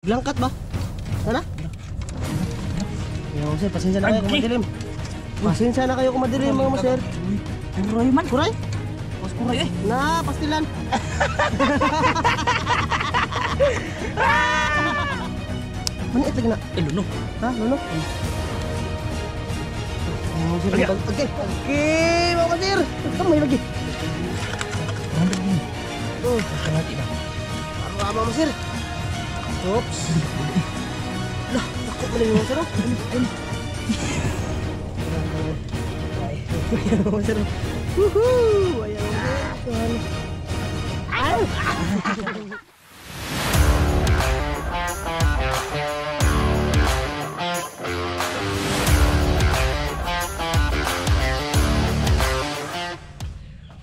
Langkat ba? Sana? Yo, sir, pasensya na kayo kung madilim. Pasensya na kayo kung madilim mga sir. Kuray man. Kuray? Mas kuray eh. Na, pastilan. Mani ito gina. Luno. Ha, luno? Oh, sir, okay. Okay, mga sir. Kamay lagi. Oh, Kalati ba? ano mga sir? Oops. Lah, takut mo lang yung sir. Ayan mga sir. Woohoo! Ayan mga sir. Ay!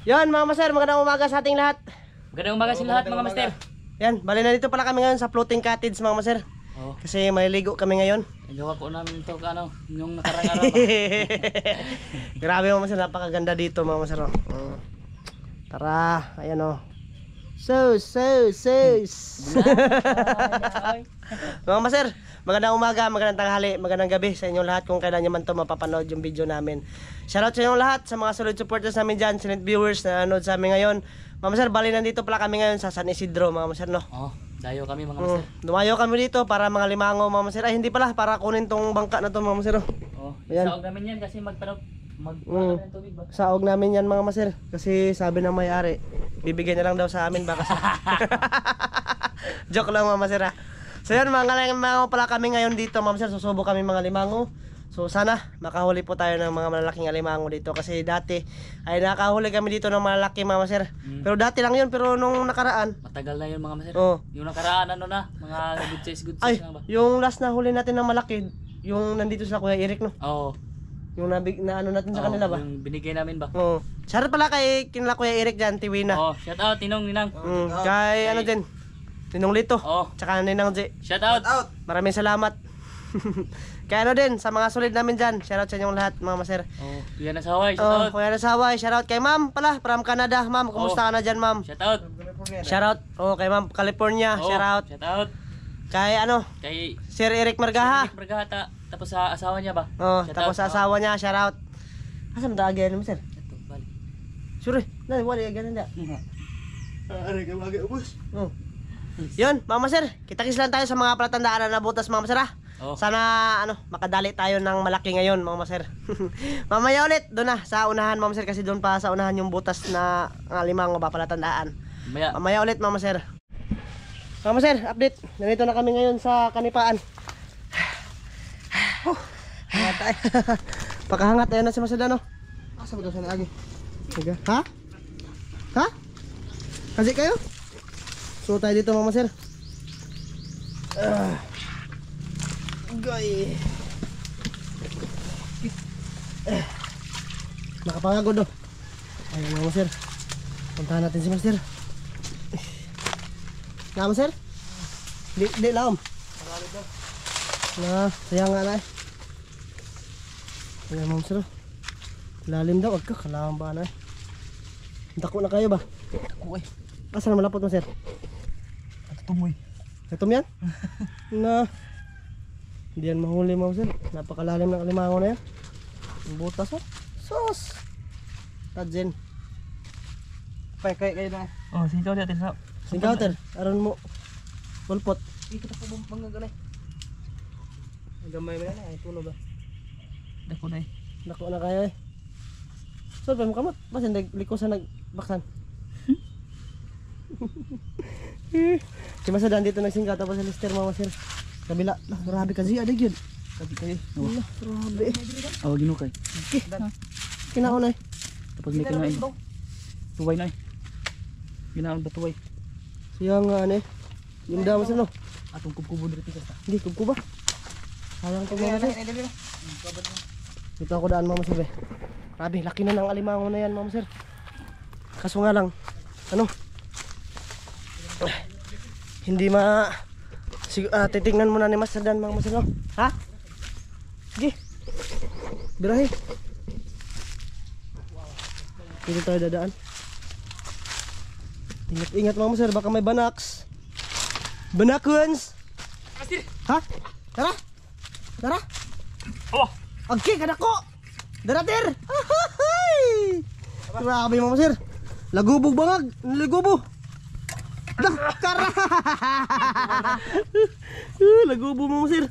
Yan mga master, magandang umaga sa ating lahat. Magandang umaga sa lahat mga master. Yan, bali na dito pala kami ngayon sa floating cottage mga master. Oh. Kasi maliligo kami ngayon. Nagawa ko namin ito ano, yung nakarang araw ba? Grabe mga master, napakaganda dito mga master. Tara, ayan o. Mga master, magandang umaga, magandang tanghali, magandang gabi sa inyong lahat kung kailan nyo man ito mapapanood yung video namin. Shoutout sa inyong lahat, sa mga solid supporters namin dyan, silent viewers na nanood sa amin ngayon. Mga master, bali nandito pala kami ngayon sa San Isidro mga master, no? Oh, dayo kami mga master. Dumayo kami dito para mga limango mga master. Ay hindi pala, para kunin tong bangka na to mga master. Oh, Ayan. isaog namin yan kasi magpanok ng tubig ba? Saog namin yan mga master. Kasi sabi ng may-ari, bibigyan niya lang daw sa amin baka sa... Joke lang mga master ha. So yan, mga limango pala kami ngayon dito mga master. Susubo kami mga limango. So sana makahuli po tayo ng mga malalaking alimango dito. Kasi dati ay nakahuli kami dito ng malaki mga master. Pero dati lang yun, pero nung nakaraan Matagal na yun mga master. Oh. Yung nakaraan ano na, mga good ay, size lang ba? yung last na huli natin ng malaki, yung nandito sa Kuya Eric, no? Oo. Yung na ano natin sa kanila ba? Yung binigay namin ba? Oo. Shoutout pala kay kinala Kuya Eric dyan, Tiwina. Oh, shout out Tinong Ninang. Kay ano din, Tinong Lito. Oh. Tsaka Ninang J. Shout out. Maraming salamat. Kaya ano din, sa mga solid namin dyan, shoutout sa inyong lahat mga maser. Oh, Kuya Nasaway, shout Oh, out. Kuya Nasaway, shoutout kay ma'am pala, from Canada. Ma'am, kumusta ka na dyan ma'am? Shout out. Shoutout, oh, kay ma'am California, Oh, shoutout. shout out. Kay ano, Kay Sir Eric Margaha. Eric Margata, tapos sa asawa niya ba? Oh, Shout tapos out. sa asawa niya, shoutout. Asa mo taagi ano, sir? Ito, bali. Sure, na wala ganun da. Are ka wagi ubos. Oh. Yun, Mama Sir, kita-kits lang tayo sa mga palatandaan na nabutas, Mama Sir ha. Oh. Sana ano, makadali tayo ng malaki ngayon, Mama Sir. Mamaya ulit doon na sa unahan, Mama Sir, kasi doon pa sa unahan yung butas na limango ba palatandaan. Maya. Mamaya ulit, Mama Sir. Mama Sir, update. Nandito na kami ngayon sa Kanipaan. Hangat tayo. Pakahangat tayo na si Masada, no? Asa mo daw sa lagi? Sige. Ha? Ha? Kasi kayo? So tayo dito Mama Sir. Goy. Nakapangagod do. Ayun Mama Sir. Puntahan natin si Master. Mama Sir? Di laom. Na, sayang nga na eh. Ayun Mama Sir. Lalim daw, agka kalaman ba na eh. Dako na kayo ba? Uy, Asa na malapot mo Sir? tumoy. Ito yan? Na. Hindi yan mahuli Mama Sir. Napakalalim ng alimango na yan. Ang butas oh. Sos. Tadjen. Kay na. Oh, sinto natin sa. Singkauter. Aron mo. Pulpot. Ito pa po bang ganay. Ang gamay mo yan ay tulo ba. Dako na eh. Dako na kayo eh. So, pa mo kamot. Basta nagliko sa nagbaksan. Si Masadan dito nagsingka tapos sa Lister Mama Sir. Kabila. Lah, grabe ka ziya adig yun. Sabi kayo. Lah, grabe. Oh, ginukay. Kinaon na eh. Tapos may kinain. Tuway na eh. Ginaon ba tuway? Siya nga ano eh. Yung damas ano. Atong kubkubo dito sa. Hindi, kubko ba? Sayang ito Mama Sir. Dito ako daan Mama Sir eh. Grabe, laki na ng alimango na yan Mama Sir. Kaso nga lang, ano? Hindi titingnan muna ni Master Dan Mama Sir, no? Ha? Sige. Birahe. Dito tayo dadaan. Ingat-ingat Mama Sir, baka may banaks. Banakons! Master. Ha? Tara. Tara. Oh. Okay, kadako. Daratir. Ahay. Grabe mo sir. Lagubog bangag. Lagubo. Dah, kara. Lagubo mo sir.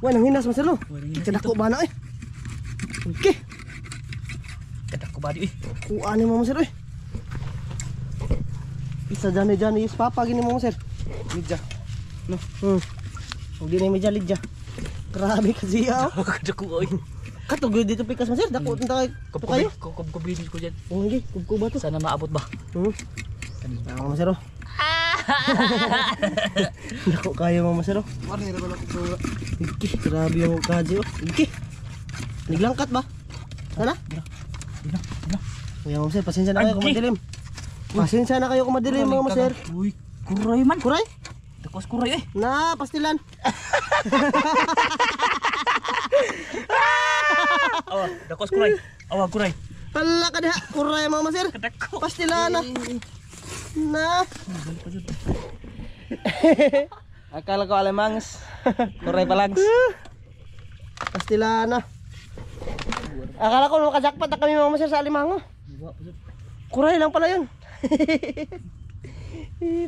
Wala nang hinas mo sir no. Kadako ba na eh. Okay. Kadako ba di eh. Kuan mo sir eh. Isa dyan is papa gini mo sir. Midja. No. Huwag din may jalidya. Grabe kasi yaw. Kadako oy. Katugod dito pikas mo sir. Dako tunta kayo. Kubkubin ko dyan. Oh, hindi. Kubko ba to? Sana maabot ba? Ako mo sir oh. Dako kayo mo sir oh. Wala na ba ako. Iki, grabe yung kaji oh. Iki. Niglangkat ba? Sana? Dino. Kuya mo sir, pasensya na kayo kung madilim. Pasensya na kayo kung madilim mga sir. Uy, kuray man. Kuray? Dakos kuray eh. Na, pastilan. Awa, dakos kuray. Awa, kuray. Hala ka diha. Kuray mga sir. Kadako. Pastilan na. Na. Akala ko alamangs. Kuray palangs. Pastilan na. Akala ko makajakpat na kami mga sir sa alimango. Kuray lang pala yun.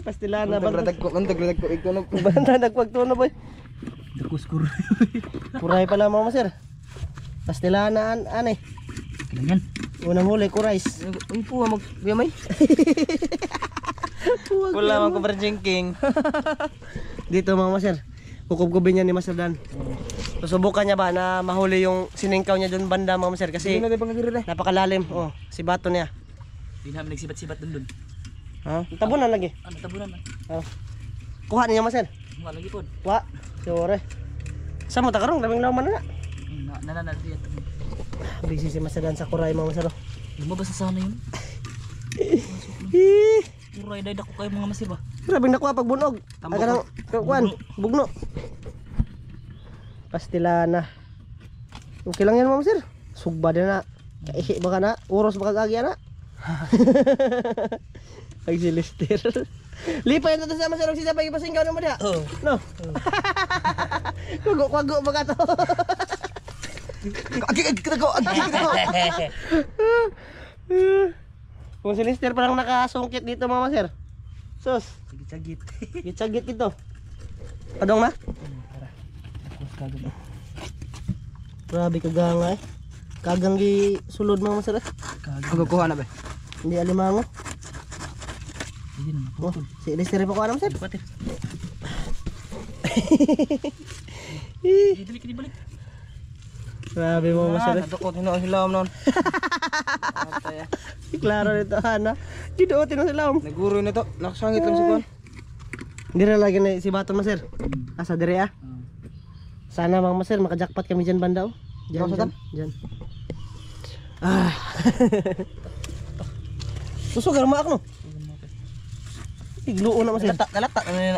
Pastilan na. Tagladag ko ikaw na. Banda nagpagtuno boy. Dakos kuray. Kuray pala mga sir. Pastilan na ane. Kailangan. Unang huli, kurays. Uy po magbiyamay. Wala man ko Virgin King. Dito mga sir. Kukubkubin niya ni Master Dan. Susubukan niya ba na mahuli yung siningkaw niya doon banda mga sir kasi Hindi na pangagiri na. napakalalim. Oh, si bato niya. Hindi namin nagsibat-sibat dun. Ha? Tabunan lagi. Ano tabunan man? Oh. Kuha niya Master. Wala lagi pod. Wa. Sure. Sa mo takarong daming laman na. Nananaliyat. Busy si Master Dan sa kuray mga sir. Lumabas na sana yun. Kuray dahil ako kayo mga masir ba? Grabe nakuha pag bunog. Aga nang kuan, bugno. Pastilana. Okay lang yan mga sir. Sugba din na. Kaihi baka na. Uros baka gagya na. Ay si Lister. Lipa yan na sa masarap siya pag ipasingkaw na mo diha. Oo. No. Kwago baka to. Kung si Lister parang nakasungkit dito mga sir. Sus. Sagit-sagit. Gitsagit ito. Padong na? Tapos kagad. Grabe kaganga eh. Kagang gi sulod mga masarap. Magkukuha na ba? Hindi alimango. Hindi naman. Oh, si Lister pa ko alam sir. Kuwatir. Dili ka balik. Grabe mga masarap. Natukot hino hilaw noon. Klaro nito ana. Giduotin na sila. Naguro na to. Nakasangit lang si Kuan. Hindi na lagi na si Baton Maser. Asa dire ah. Sana mga Maser makajakpat kami dyan banda oh. Dyan, Saan? dyan. Ah. Susugar mo ako no. Igluon na Maser. Galata na.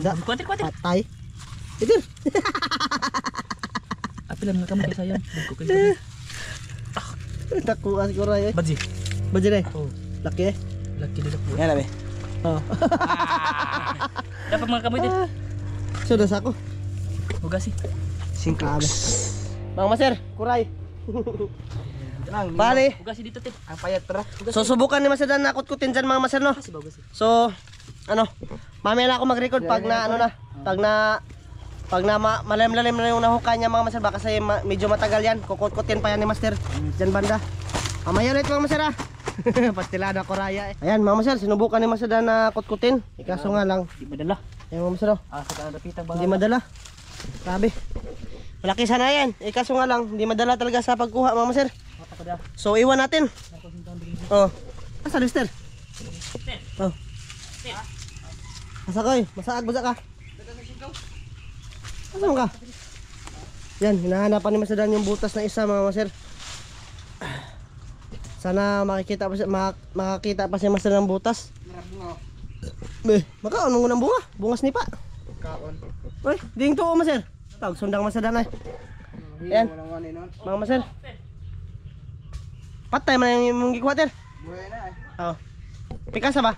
Da. Kuwatir. Patay. Idir. Apilan nga kami kay sayang. Bagko kayo. Takuan ko ray. Badji. Badji dai. Oh, Laki eh. laki dito po. Yan na ba? Oh. Dapat mga kamoy din. Sudah sa ako. Hugasi. Singkabe. Mga Maser, kuray. Lang. Bali. Hugasi dito tin. Ang payat tara. So subukan ni Maser na nakutkutin dyan mga Maser no. Kasi ba hugasi? So ano, mamaya na ako mag-record pag na ano na, pag na malalim-lalim na yung nahuka niya mga Maser baka kasi medyo matagal yan. Kukutkutin pa yan ni Master. Dyan banda. Mamaya ulit mga Maser ah. Pastilada ko raya eh. Ayan mga Maser, sinubukan ni Maser na kutkutin. Ikaso nga lang. Di madala. Ayan mga Maser oh. Sa kanapitang ba? Hindi madala. Grabe. Malaki sana yan. Ikaso nga lang, hindi madala talaga sa pagkuha mga Maser. So iwan natin. Oh. Asa Lister? Oh. Asa koy? Masaag basa ka? Asan ka? Yan, hinahanapan ni Master Dan yung butas na isa mga Maser. Sana makikita pa siya, makakita pa si Master ng butas. Makaon mo ng bunga. Bungas ni pa. Kaon. Uy, ding to Maser. Tawag sundang Master Dan ay. Yan. Mga Maser. Patay man yung mong gikuwater. Buhay na eh. Oo. Pikasa ba?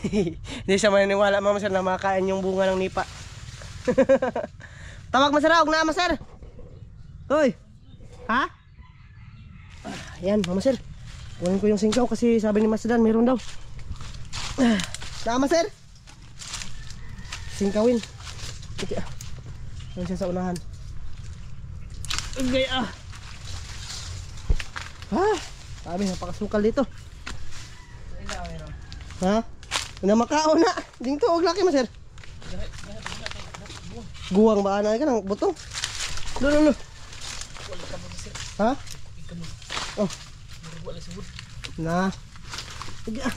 Hindi siya maniniwala mga sir na makain yung bunga ng nipa. Tawag mo sir, huwag na sir. Hoy. Ha? Ayan mama sir. Kunin ko yung singkaw kasi sabi ni Masdan meron daw. Nama sir. Singkawin. Okay. Ayan siya sa unahan. Okay ah. Sabi napakasukal dito. Ha? Na makao na. Ding to og laki mo sir. Guwang ba ana ka nang butong? Lo. Ha? Oh. Na. Sige ah.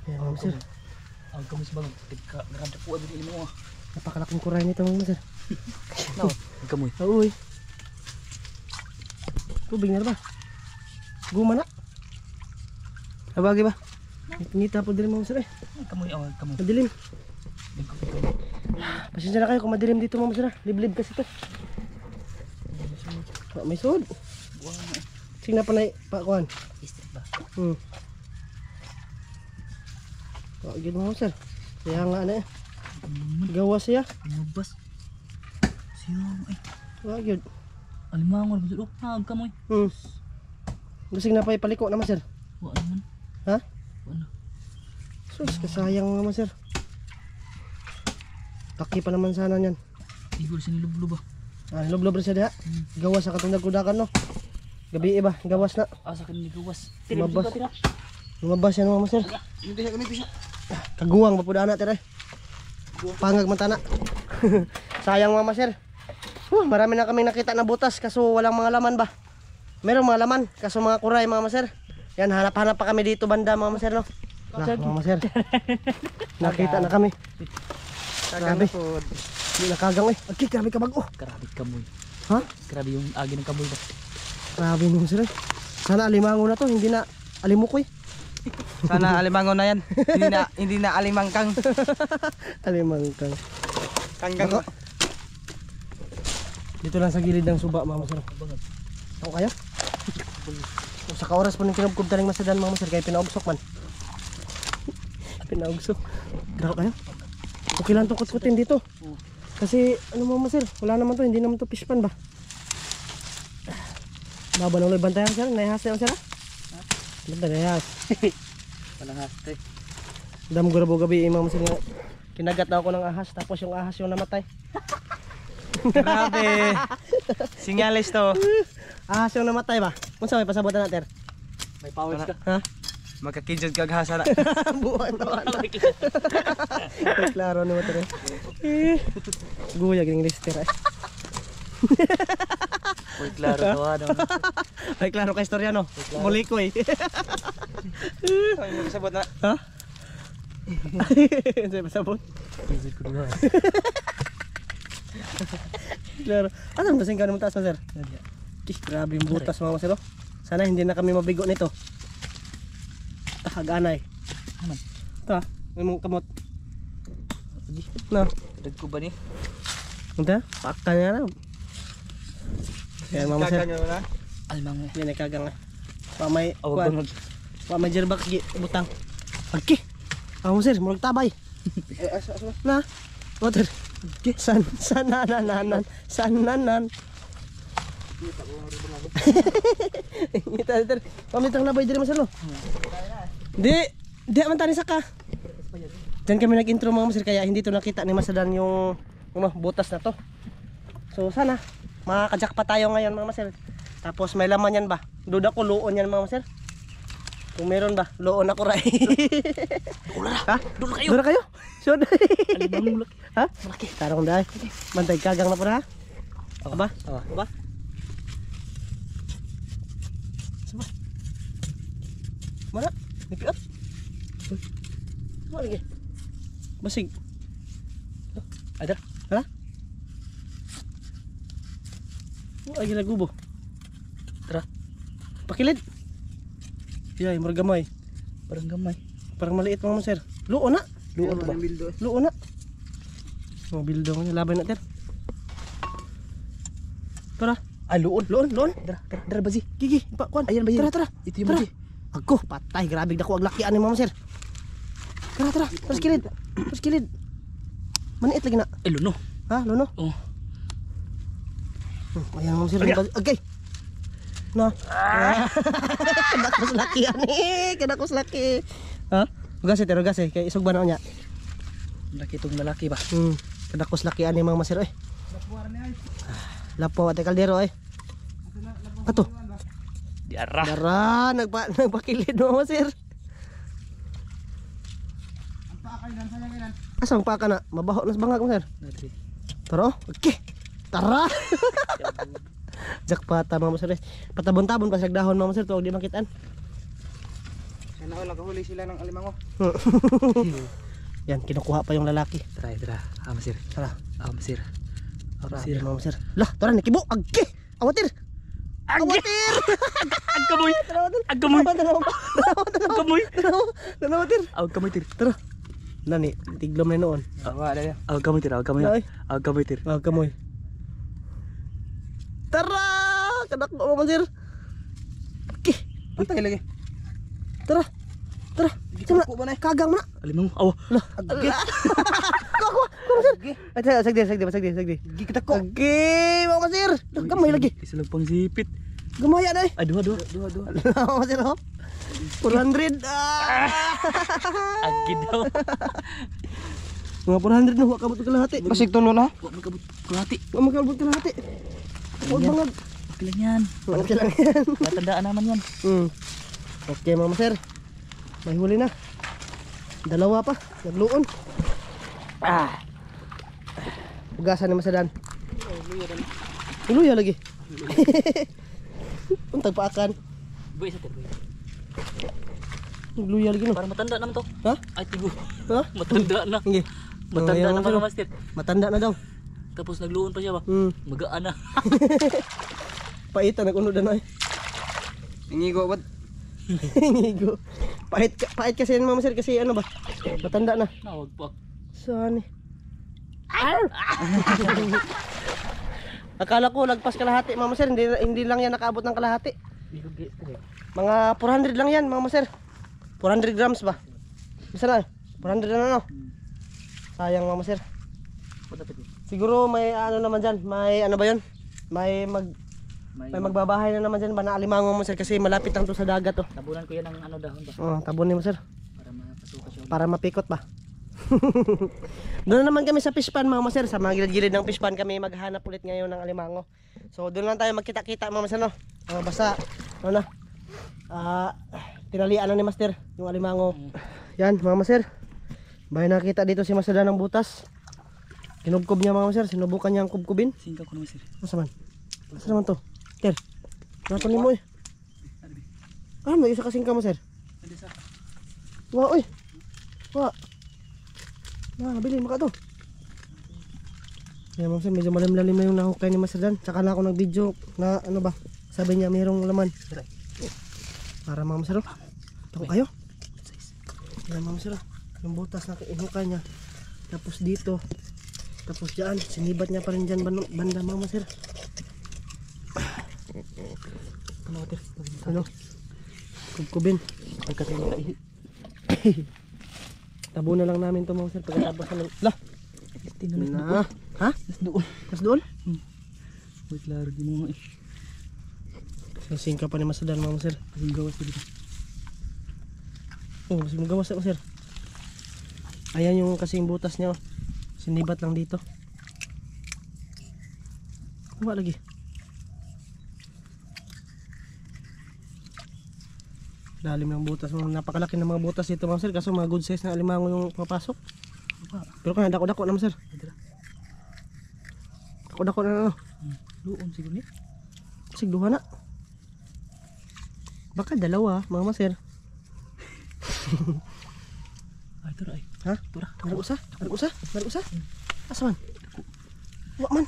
Ayan ma'am sir. Ang kamis bang nakadap po abin mo. Napakalaking kuray nito ma'am sir. No, ang kamoy. Uy. Tubig na ba? Guma na. Abagi ba? Ngita po din ma'am sir eh. Ang kamoy, ang kamoy. Madilim. Pasensya na kayo kung madilim dito ma'am sir. Liblib kasi to. May sud. Sing na panay pakuan. Istri ba? Wag mo sir. Kaya nga na eh. Gawas siya. Pinubas. Siyang ay. Wag yun. Alimangon mo dito. Ang kamoy. Gasing na pa ipaliko naman sir. Wa naman. Ha? Wa na. Sus, kasayang naman sir. Taki pa naman sana niyan. Igor sa nilublo ba? Lublob rin siya diha. Gawas sa katong nagkudakan no. Gabi iba, gawas na. Asa ka niligawas. Lumabas. Lumabas yan naman sir. Kaguwang mapuda na tira. Pangag man tana. Sayang mama sir. Marami na kaming nakita na butas kaso walang mga laman ba. Meron mga laman kaso mga kuray mama sir. Yan hanap-hanap pa kami dito banda mama sir no. Nah, mama sir. Nakita na kami. Grabe. Hindi nakagang eh. Okay, grabe ka bago. Grabe kamoy. Ha? Grabe yung agi ng kamoy ba? Grabe nung sir. Sana alimango na to, hindi na alimukoy. Sana alimango na yan. Hindi na alimangkang. Alimangkang. Kanggang. Ako. Dito lang sa gilid ng suba, mama sir. Ako kayo? Kung sa kaoras po nang kinubkub taling masadan, mama sir, kaya pinaugsok man. Pinaugsok. Grabe kayo? Okay lang itong kutkutin dito. Kasi, ano mama sir, wala naman to, hindi naman to fishpan ba? Baba nang bantayan sir, naihas na yung sir ha? Banda naihas. Walang haste. Dam gurabo gabi, mama sir, kinagat na ako ng ahas, tapos yung ahas yung namatay. Grabe. Sinyalis to. Ahas yung namatay ba? Kung saan may pasabutan natin? May powers ka. Ha? Magkakijod kag hasa na. Buwan to. Klaro naman ito rin. Guyag yung lister eh. Uy, klaro to ano. Ay, klaro ka istorya no? Muli ko eh. Ay, magsabot na. Ha? Sa'yo pasabot? Kizid ko doon. Klaro. Anong basing ka naman taas na sir? Grabe yung butas mga masiro. Sana hindi na kami mabigo nito. Haganay. Aman. Ito may mong kamot. No. Dagko ba ni? Ito, pakta niya na. Ayan mama sir. Kaganya na. Almango. Hindi nagkagang eh. Pamay, Awag kuwan. bangag. Pamay jerbox butang. Pagki. Mama sir, murag tabay. Na. Water. Sananan. Kita. Pamitang nabay diri masalo. Di man tani saka. Diyan kami nag-intro mga masir kaya hindi to nakita ni Masadan yung butas na to. So sana makakajak pa tayo ngayon mga masir. Tapos may laman yan ba? Duda ko luon yan mga masir. Kung meron ba, luon ako ray. Ha? Dula kayo? Sure. Almango laki. Ha? Malaki. Tarong dahil. Bantay kagang na pa ha? Aba? Aba? Saba? Mana? Nipiot? Ano lagi? Basig. Ada. Hala? Lagi lagubo. Tara. Pakilid. Yay, murag gamay. Parang gamay. Parang maliit mga sir. Luon na. Luon ba? Luon na. Oh, bildo nga laban natin. Tara. Ay, luon. Luon. Dara bazi. Gigi, pa kuan. Ayan ba yan? Tara. Ito yung Tara. bazi. Ako, patay. Grabe dako ang lakian ni Mama Sir. Tara, tara. Tara sa kilid. Tara sa kilid. Maniit lagi na. Luno. Ha, Luno? Oh. Ayan Mama Sir. Okay. Na. Kadakos laki ani. Kadakos laki. Ha? Ugas eh. Kaya isog ba na niya? Laki itong lalaki ba? Kadakos laki ani Mama Sir. Lapo ate kaldero eh. Ato. Diara. Dara, nagpakilid Mama Sir. Asang pa ka na? Mabaho na sa bangag Mama Sir. Tara, okay. Tara. Jakpata Mama Sir. Patabon-tabon pa sa dahon Mama Sir, tuwag di makitaan. Sana all nakahuli sila ng alimango. Yan, kinukuha pa yung lalaki. Tara. Masir. Tara. Masir. Masir Mama Sir. Lah, tara nakibo. Agke. Awatir. Awatir. Agkamoy. Awatir. Agkamoy tir. Tara. Nani, tiglom na noon. Agkamoy tir. Kamoy. Tara! Kanak mo Mama Sir. Okay. Patay lagi. Tara. Cuma kagang mana? Alimang. Awa. Lah. Agke. Kuha. Mama Sir. Sagdi. Gigi kita kok. Agke, Mama Sir. Gamay lagi. Isa lang pang sipit. Gamaya na eh. Ay, dua. Mama Sir oh. 400. Agid daw. Mga 400 na, huwag kabot kalahati. Basig tulo na. Huwag magkabot. Kulati. Huwag magkabot kalahati. Huwag bangag. Okay lang yan. Okay lang yan. Matandaan naman yan. Okay Mama Sir. May huli na. Dalawa pa. Nagluon. Ugasan ni Masadan. Luya lagi. Untag paakan. Boy, isa tir. Luya lagi no. Parang matanda naman to. Ha? Ay, tigo. Ha? Matanda na. Sige. Matanda Ayan, na mga master. Matanda na daw. Tapos nagluon pa siya ba? Magaan na. Pait na nag-unod na eh. Ingigo ba? Hingigo. Pait kasi yan Mama Sir kasi ano ba? Matanda na. Nawag pa. Saan eh? Akala ko lagpas kalahati Mama Sir, hindi lang yan nakaabot ng kalahati. Mga 400 lang yan Mama Sir. 400 grams ba? Bisa na 400 na no? Sayang Mama Sir. Siguro may ano naman dyan, may ano ba yun? May magbabahay na naman dyan ba na alimango Mama Sir kasi malapit lang to sa dagat oh. Tabunan ko yan ng ano dahon ba? Oh, tabunin mo Sir. Para mapasuka siya. Para mapikot ba? Doon na naman kami sa fish pan Mama Sir. Sa mga gilid-gilid ng fish pan kami maghanap ulit ngayon ng alimango. So doon lang tayo magkita-kita Mama Sir no? Basta ano na tinalian na ni Master yung alimango. Yan Mama Sir. Bahay nakita dito si Master ng butas. Kinubkob niya Mama Sir. Sinubukan niyang kubkubin. Singka ko naman sir. Asa man? Asa naman to? Ter. Nato ni mo eh. May isa kasing kamo Sir. Wa oy. Wa. Nabili maka to. Yan Mama Sir, medyo malim-lalim na yung nahukay ni Master Dan. Tsaka na ako nag-video na ano ba? Sabi niya mayroong laman. Para Mama Sir. Tako kayo. Yan Mama Sir. Yung butas na inukay niya. Tapos dito. Tapos dyan. Sinibat niya pa rin dyan banda Mama Sir. Ano Sir? Ano? Kubkubin. Tabo na lang namin to Mama Sir. Pagkatapos na lang. Lah! Na. Ha? Mas doon? Wait, klaro di mo eh. Singka pa ni Masadan Mama Sir. Kasing gawas dito. Oh, mas magawas ako Sir. Ayan yung kasing butas niya oh. Sinibat lang dito. Wala lagi. Lalim ng butas. Napakalaki ng mga butas dito Ma'am Sir. Kaso mga good size na alimango yung papasok. Pero kaya dako-dako naman Sir. Dako-dako na ano. Luon siguro niya. Sigduha na. Baka dalawa Mama Sir. Ay, tara ay. Ha? Ada usah? Asa man? Wa man.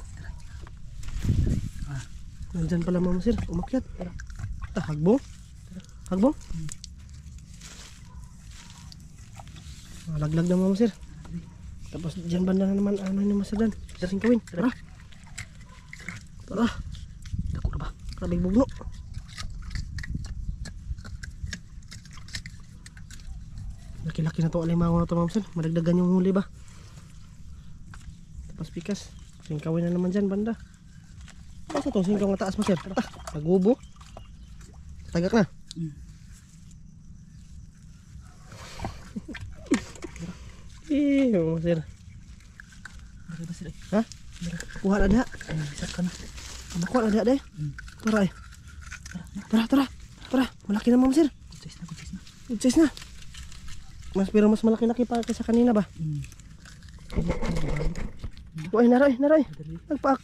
Nandiyan pala Mama Sir, umakyat. Hagbong. Laglag na Mama Sir. Tapos diyan banda na naman ano ni Masadan. Daring kawin. Tara. Dako na ba? Grabe bugno. Laki-laki na to alimango na to mga sir. Madagdagan yung huli ba? Tapos pikas. Singkawin na naman dyan banda. Ano sa to? Singkaw nga taas mo sir. Nagubo. Tagak na. Mga sir. Dari ba sila? Ha? Kuha na diha. Bisa ka na. Kuha na diha deh. Tara eh. Tara. Malaki na mga sir. Good size na. Good size na. Pero mas malaki-laki pa kaysa kanina ba? Uy, naroy. Nagpaak.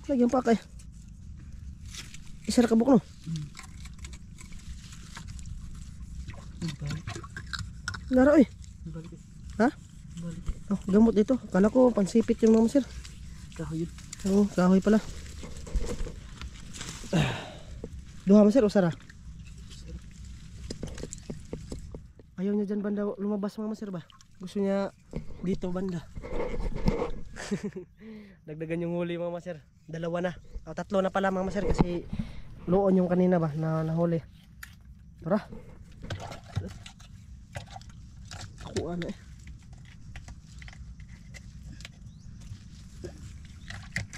Lagyan paak eh. Isa ra kabuk no. Naroy. Ha? Oh, gamot dito. Kala ko pansipit yung mga sir. Kahoy yun. Oh, kahoy pala. Duha mo sir o sara? Ayaw niya dyan banda lumabas mga sir ba? Gusto niya dito banda. Dagdagan yung huli mga sir. Dalawa na. O, tatlo na pala mga sir kasi loon yung kanina ba na nahuli. Tara. Ako ano eh.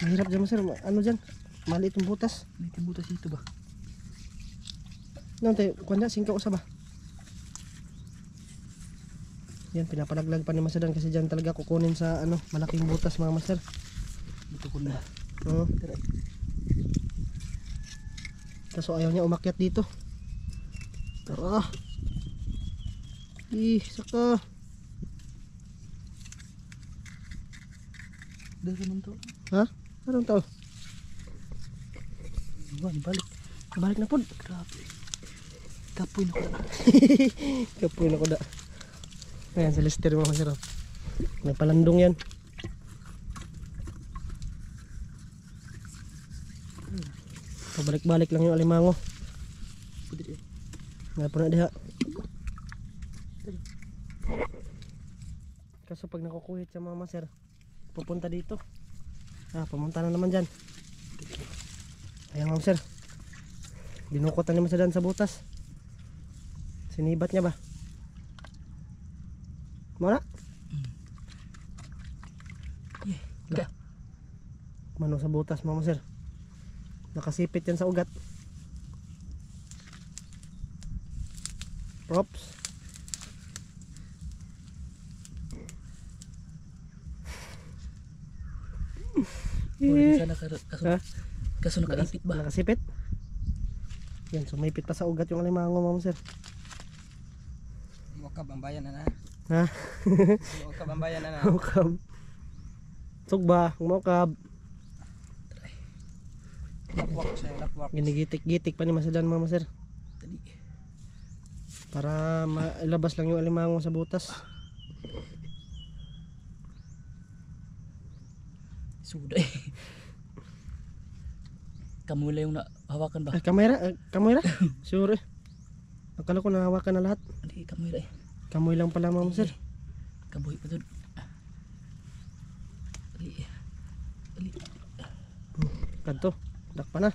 Mahirap dyan mga sir. Ano dyan? Maliit yung butas. May timbutas dito ba? Nanti, kunya singkaw usa ba? Yan, pinapalaglag pa ni Masadan kasi dyan talaga kukunin sa ano, malaking butas mga master. Dito ko na. Oo. Kaso ayaw niya umakyat dito. Tara. Saka. Dari naman to. Ha? Anong tao? Balik. Balik na po. Grabe. Kapoy na ko na. Kapoy na ko da. Ayan sa lister mga master. May palandong yan. Pabalik-balik lang yung alimango. Nga po na diha. Kaso pag nakukuhit sa mga master, pupunta dito. Pumunta na naman dyan. Ayan mga master. Binukot na ni Masadan sa butas. Sinibat niya ba? Mana? Yeah. Mano sa butas mga master. Nakasipit yan sa ugat. Props. Kaso nakaipit ba? Nakasipit? Yan, sumipit pa sa ugat yung alimango mga sir. Wakab ang bayan na. Ha? Wakab ang bayan na. Mukab. Sugba, mukab. Lapwak siya, lapwak. Ginigitik-gitik pa ni Masadan mga sir. Dali. Para mailabas lang yung alimango sa butas. Sudah eh. Kamula yung hawakan ba? Ay, kamera? Sure. Akala ko nahawakan na lahat. Hindi, kamula eh. Kamoy lang pala mga sir. Kaboy pa doon. Dali. Kadto. Dakpa na.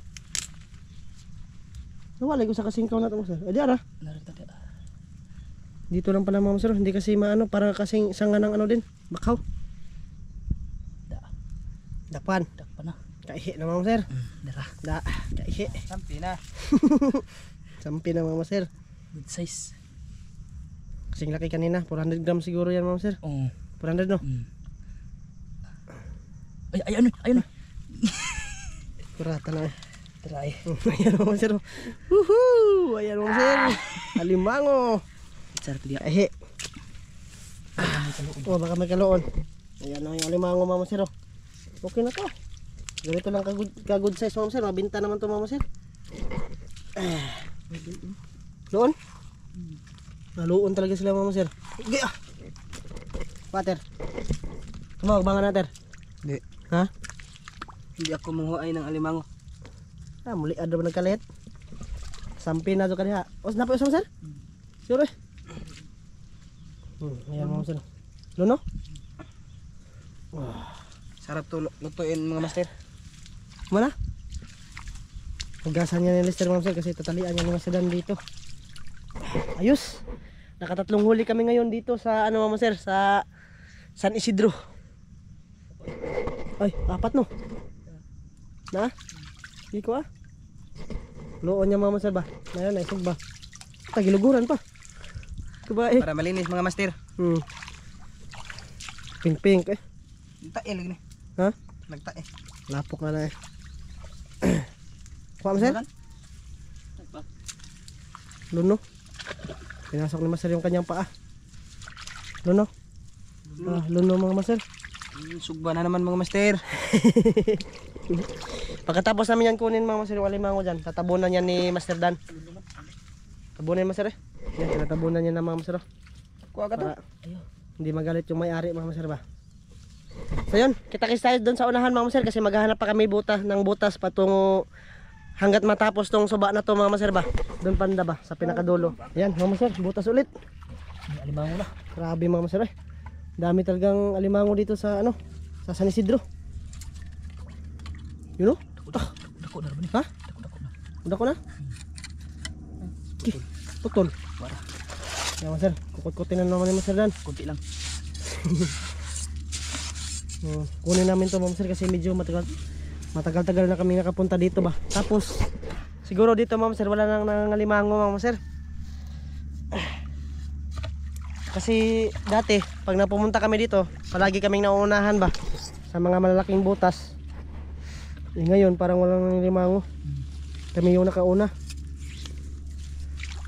Nawalay ko sa kasingkaw na ito mga sir. Adi ara. Narita dia. Dito lang pala mga sir. Hindi kasi maano. Para kasing sanga ng ano din. Bakaw. Dakpan. Dakpa na. Kaihi na mga sir. Dara. Kaihi. Sampi na. Sampi na mga sir. Good size. Kasing laki kanina. 400 grams siguro yan mga sir. Oh. 400 no? Ay, ano? Kurata na eh. Try. Ayan mga sir. Woohoo! Ayan mga sir. Alimango. Sarap dia. Kaihi. Oh, baka may kaloon. Ayan na yung alimango mga sir. Okay na to. Ganito lang ka-good size mga sir. Mabinta naman to mga sir. Loon? Naluon talaga sila mga sir. Water. Kumawag bangan natin. Hindi. Ha? Hindi ako manghuay ng alimango. Muli ada ba nagkalit? Sampi na to kaniha. Os na po isang sir? Sure. Ayan mga sir. Luno? Sarap to lutuin mga master. Mana? Hugasan niya ni Lester mga sir kasi tatalian niya ni Masadan dito. Ayos. Nakatatlong huli kami ngayon dito sa ano Mama Sir, sa San Isidro. Ay, 4 no. Na? Di ko ah. Loon niya Mama Sir ba? Mayroon na isog ba? Tagiluguran pa. Kuba eh. Para malinis mga master. Pink pink eh. Nagtae lagi ni. Ha? Nagtae. Lapok na eh. Kuha Mama Sir? Luno. Pinasok ni Master yung kanyang paa. Luno. Luno mga Master. Sugba na naman mga master. Pagkatapos namin yan kunin mga Master yung alimango dyan. Tatabunan yan ni Master Dan. Tabunan Master eh. Yan, tinatabunan niya na mga Master. Kuha ka to. Para hindi magalit yung may-ari mga Master ba. So yun, kita-kits tayo doon sa unahan mga Master kasi maghahanap pa kami ng butas patungo hanggat matapos tong suba na to mga Master ba. Doon panda ba sa pinakadulo. Yan mga Master, butas ulit. May alimango na. Grabe mga Master eh. Dami talagang alimango dito sa ano, sa San Isidro. Yun o? Dako na rin. Ha? Udah ko na? Putol. Wala. Yan Master, kukut-kutin na naman ni Master Dan. Kunti lang. Kunin namin to Master kasi medyo matagal-tagal na kami nakapunta dito ba. Tapos siguro dito Master wala nang nangalimango Master. Kasi dati pag napumunta kami dito palagi kaming nauunahan ba sa mga malalaking butas. Ngayon parang walang nangalimango. Kami yung nakauna.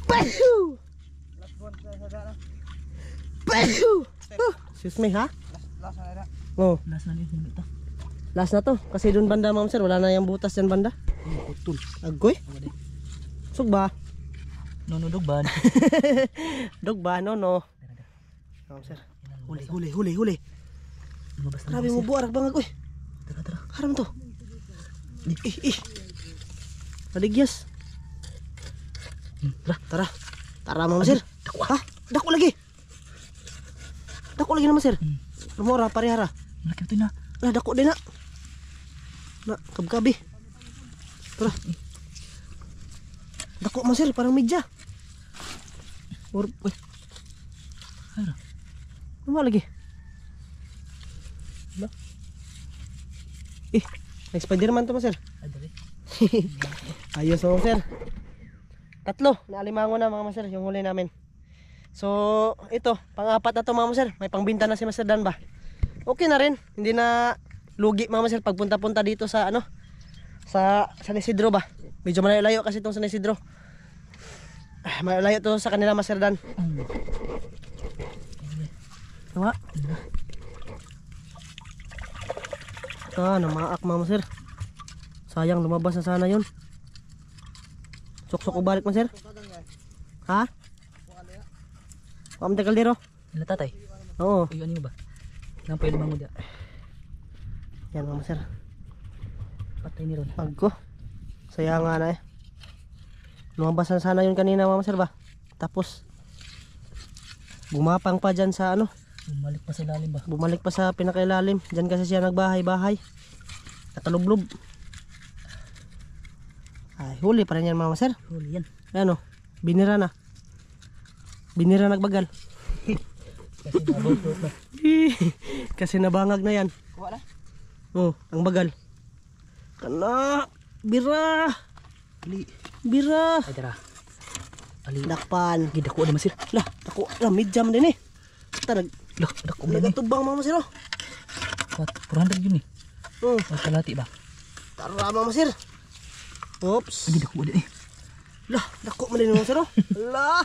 Pahoo! Pahoo! Excuse me ha? Last na na. Oh, Last na rin ito. last na to kasi doon banda Master wala na yung butas dyan banda. Putol. Agoy? Sugba? Nunudog ba? Dogba no no. Sir. Huli. Lumabas na. Grabe mo buarak bangag oy. Tara. Haram to. Aligyas. Tara. Tara mga Master. Ha? Dako lagi. Dako lagi na Master. Lumora parihara. Malaki ito na. Dako din na. Na kabkabi. Tara. Dako Master parang media. Uy. Tara. Ano lagi? Ba? May Spiderman to Master. Ay, dali. Ayos mo Master. 3 na alimango na mga Master yung huli namin. So ito pang-4 na to mga Master. May pangbinta na si Master Dan ba. Okay na rin. Hindi na lugi mga Master pagpunta-punta dito sa ano sa San Isidro ba. Medyo malayo-layo kasi itong San Isidro. Malayo to sa kanila Master Dan. Tama. Namaak mga Master. Sayang lumabas na sana yun. Sok-sok balik Master. Ha? Pamde kaldero? Ila tatay. Oo. Ay, ano ba? Nang pwede mango dia. Yan mga Master. Patay ni ron. Pagko. Sayang nga na eh. Lumabas na sana yun kanina mga Master ba. Tapos bumapang pa dyan sa ano. Bumalik pa sa ilalim ba? Bumalik pa sa pinakailalim. Dyan kasi siya nagbahay-bahay. Natalublob. Ay, huli pa rin yan mga Master. Huli yan. Ano? Binira na. Binira nagbagal. Kasi nabultos na. Kasi nabangag na yan. Kuha na. Oh, ang bagal. Kana. Bira. Bira. Ay, tara. Ali. Dakpan. Gidako na masir. Lah, ako medium din eh. Tarag. Lah, dako na. Nagatubang mga Master. 400 yun eh. Oh, At kalati ba? tara mga Master. Oops. Gidako na eh. Lah, dako man din mga Master. Lah.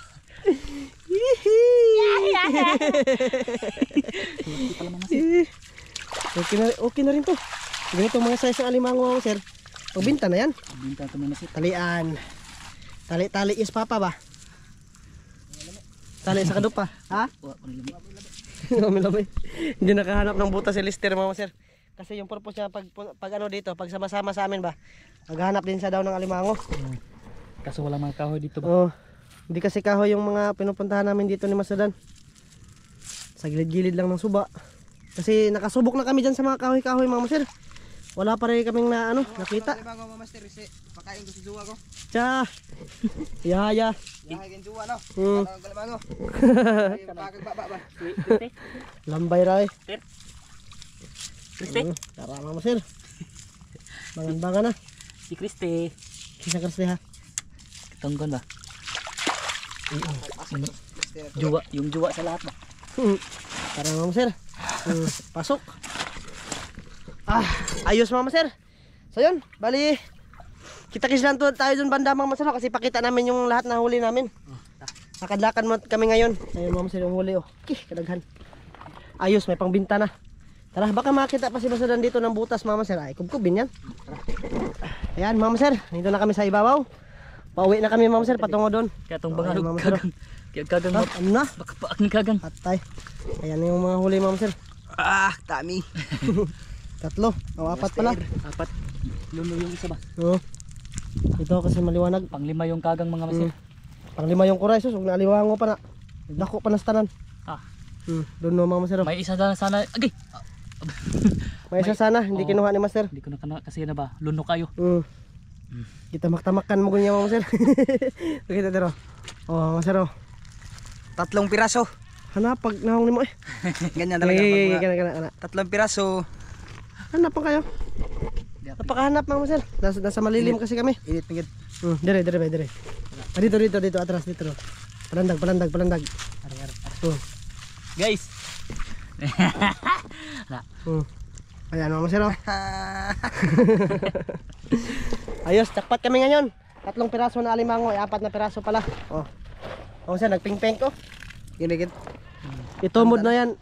Okay na rin to. Ganito mga size ng alimango mga Master. Pagbinta na yan. Binta ito na masir. Talian. Tali is papa ba? Tali sa kadupa. Ha? Wala ko nilamig. Lami-lami. Hindi nakahanap ng butas si Lister mga Master. Kasi yung purpose niya pag ano dito, pag sama-sama sa amin ba, maghanap din siya daw ng alimango. Kaso wala mga kahoy dito ba? Oh. Hindi kasi kahoy yung mga pinupuntahan namin dito ni Master Dan. Sa gilid-gilid lang ng suba. Kasi nakasubok na kami dyan sa mga kahoy-kahoy mga Master. wala pa rin kaming na ano, nakita. Limango mga master, pakain ko sa juwa ko. Tsa. Yaya. Yahayin juwa no. Hmm. Limango. Bakag baba ba. Lambay ra eh. Kriste. Tara mga sir. Bangan-bangan na. Si Kriste. Kisa Kriste ha. Tunggon ba? Juwa, yung juwa sa lahat ba? Tara mga sir. Pasok. Ayos mga sir. So yun, bali kita-kits lang tayo dun banda mga sir kasi pakita namin yung lahat na huli namin. Lakad-lakad mo kami ngayon. Ayun mga sir yung huli oh. Okay, kadaghan. Ayos, may pangbinta na. Tara, baka makita pa si Basudan dito ng butas mga sir. Ay, kubkubin yan. Ayan mga sir, dito na kami sa ibabaw. Pauwi na kami mga sir, patungo doon. Kaya itong Ayan, bangalog mga sir. kagang. Kaya kagang Ah, mo. ano na? Baka paak ni kagang. Atay. Ayan yung mga huli mga sir. Dami. 3 o 4 pala. 4. Luno yung isa ba? Oo. Ito kasi maliwanag. Panglima yung kagang mga master. Pang-5 yung kuray sus, ug naaliwango pa na. Dako pa na stanan. Doon no mga master. May isa na sana. Agay! May isa sana, hindi kinuha ni master. Hindi ko na kasi na ba? Luno kayo. Kita maktamakan mo gunya mga master. Kita dero. Oh, master oh. 3 piraso. Hanap pag nahong nimo eh. Ganyan talaga. Kana. 3 piraso. Hanap pa kayo. Napakahanap mga master. Nasa malilim kasi kami. Init pingit. Dire. Dito atras dito. Palandag. Guys! Ayan mga master oh. Ayos, jackpot kami ngayon. 3 piraso na alimango, 4 na piraso pala. Oh. Oh, siya nagping-peng ko. Ginigit. Itumod na yan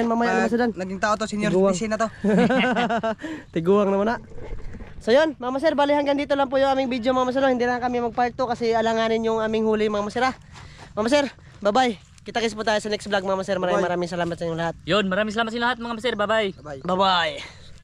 mamaya na masudan. Naging tao to, senior Tiguang. citizen na to. Tiguang naman na. So yun, Mama Sir, bali hanggang dito lang po yung aming video Mama Sir. Hindi na kami mag part 2 kasi alanganin yung aming huli Mama Sir. Mama Sir, bye-bye. Kita-kits po tayo sa next vlog Mama Sir. Maraming salamat sa inyong lahat. Yun, maraming salamat sa inyo lahat mga master. Bye-bye. Bye. Bye-bye.